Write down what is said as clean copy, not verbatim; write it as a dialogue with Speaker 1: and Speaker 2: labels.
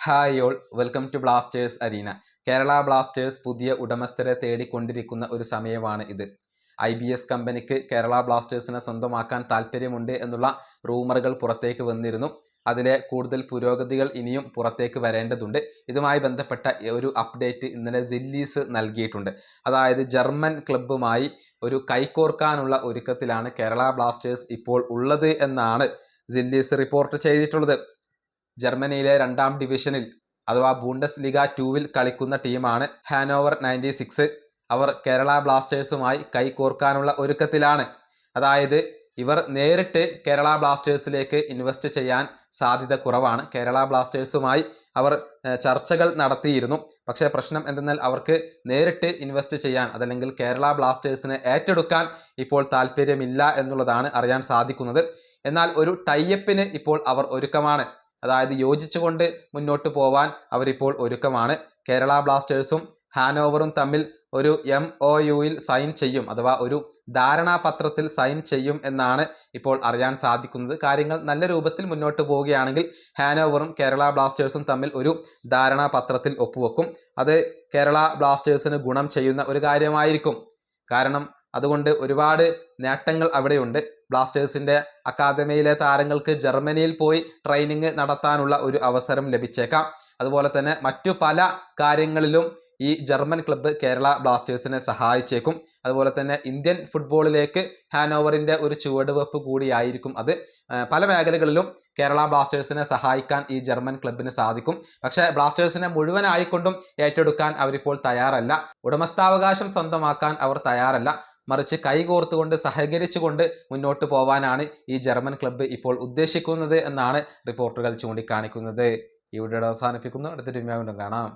Speaker 1: Hi all, welcome to Blasters Arena. Kerala Blasters പുതിയ ഉടമസ്ഥരെ തേടിക്കൊണ്ടിരിക്കുന്ന ഒരു സമയമാണ് ഇത്. IBS കമ്പനിക്ക് കേരള ബ്ലാസ്റ്റേഴ്സിനെ സ്വന്തമാക്കാൻ താല്പര്യമുണ്ട് എന്നുള്ള റൂമറുകൾ പുറത്തേക്ക് വന്നിരുന്നു. അതിലെ കൂടുതൽ പുരോഗതികൾ ഇനിയും പുറത്തേക്ക് വരേണ്ടതുണ്ട്. ഇതുമായി ബന്ധപ്പെട്ട ഒരു അപ്ഡേറ്റ് ഇന്നലെ സില്ലീസ് നൽകിയിട്ടുണ്ട്. അതായത് ജർമ്മൻ ക്ലബ്ബുമായി ഒരു കൈകോർക്കാനുള്ള ഒരുക്കത്തിലാണ് കേരള ബ്ലാസ്റ്റേഴ്സ് ഇപ്പോൾ ഉള്ളത് എന്നാണ് സില്ലീസ് റിപ്പോർട്ട് ചെയ്തിട്ടുള്ളത്. ജർമ്മനിയിലെ 2ാം ഡിവിഷനിൽ അഥവാ ബൂണ്ടസ് ലീഗ 2-ൽ കളിക്കുന്ന ടീമാണ് ഹാനോവർ 96. അവർ കേരള ബ്ലാസ്റ്റേഴ്സുമായി കൈകോർക്കാനുള്ള ഒരുക്കത്തിലാണ്. അതായത് ഇവർ നേരിട്ട് കേരള ബ്ലാസ്റ്റേഴ്സിലേക്ക് ഇൻവെസ്റ്റ് ചെയ്യാൻ സാധ്യത കുറവാണ്. കേരള ബ്ലാസ്റ്റേഴ്സുമായി അവർ ചർച്ചകൾ നടത്തിയിരുന്നു. പക്ഷേ പ്രശ്നം എന്തെന്നാൽ അവർക്ക് നേരിട്ട് ഇൻവെസ്റ്റ് ചെയ്യാൻ അതല്ലെങ്കിൽ കേരള ബ്ലാസ്റ്റേഴ്സിനെ ഏറ്റെടുക്കാൻ ഇപ്പോൾ താല്പര്യമില്ല എന്നുള്ളതാണ് അറിയാൻ സാധിക്കുന്നത്. എന്നാൽ ഒരു ടൈയപ്പിന് ഇപ്പോൾ അവർ ഒരുക്കമാണ്. അതായത് യോജിച്ചുകൊണ്ട് മുന്നോട്ട് പോവാൻ അവരിപ്പോൾ ഒരുക്കമാണ്. കേരള ബ്ലാസ്റ്റേഴ്സും ഹാനോവറും തമ്മിൽ ഒരു MOUയിൽ സൈൻ ചെയ്യും, അഥവാ ഒരു ധാരണാപത്രത്തിൽ സൈൻ ചെയ്യും എന്നാണ് ഇപ്പോൾ അറിയാൻ സാധിക്കുന്നത്. കാര്യങ്ങൾ നല്ല രൂപത്തിൽ മുന്നോട്ട് പോവുകയാണെങ്കിൽ ഹാനോവറും കേരള ബ്ലാസ്റ്റേഴ്സും തമ്മിൽ ഒരു ധാരണാപത്രത്തിൽ ഒപ്പുവെക്കും. അത് കേരള ബ്ലാസ്റ്റേഴ്സിന് ഗുണം ചെയ്യുന്ന ഒരു കാര്യമായിരിക്കും. കാരണം അതുകൊണ്ട് ഒരുപാട് നേട്ടങ്ങൾ അവിടെയുണ്ട്. ബ്ലാസ്റ്റേഴ്സിൻ്റെ അക്കാദമിയിലെ താരങ്ങൾക്ക് ജർമ്മനിയിൽ പോയി ട്രെയിനിങ് നടത്താനുള്ള ഒരു അവസരം ലഭിച്ചേക്കാം. അതുപോലെ തന്നെ മറ്റു പല കാര്യങ്ങളിലും ഈ ജർമ്മൻ ക്ലബ്ബ് കേരള ബ്ലാസ്റ്റേഴ്സിനെ സഹായിച്ചേക്കും. അതുപോലെ തന്നെ ഇന്ത്യൻ ഫുട്ബോളിലേക്ക് ഹാനോവറിൻ്റെ ഒരു ചുവടുവെപ്പ് കൂടിയായിരിക്കും അത്. പല മേഖലകളിലും കേരള ബ്ലാസ്റ്റേഴ്സിനെ സഹായിക്കാൻ ഈ ജർമ്മൻ ക്ലബിന് സാധിക്കും. പക്ഷേ ബ്ലാസ്റ്റേഴ്സിനെ മുഴുവനായിക്കൊണ്ടും ഏറ്റെടുക്കാൻ അവരിപ്പോൾ തയ്യാറല്ല. ഉടമസ്ഥാവകാശം സ്വന്തമാക്കാൻ അവർ തയ്യാറല്ല. മറിച്ച് കൈകോർത്തുകൊണ്ട് സഹകരിച്ചുകൊണ്ട് മുന്നോട്ട് പോവാനാണ് ഈ ജർമ്മൻ ക്ലബ്ബ് ഇപ്പോൾ ഉദ്ദേശിക്കുന്നത് എന്നാണ് റിപ്പോർട്ടുകൾ ചൂണ്ടിക്കാണിക്കുന്നത്. ഈ വീഡിയോ അവസാനിപ്പിക്കുന്നു. അടുത്തൊരു വീഡിയോ കാണാം.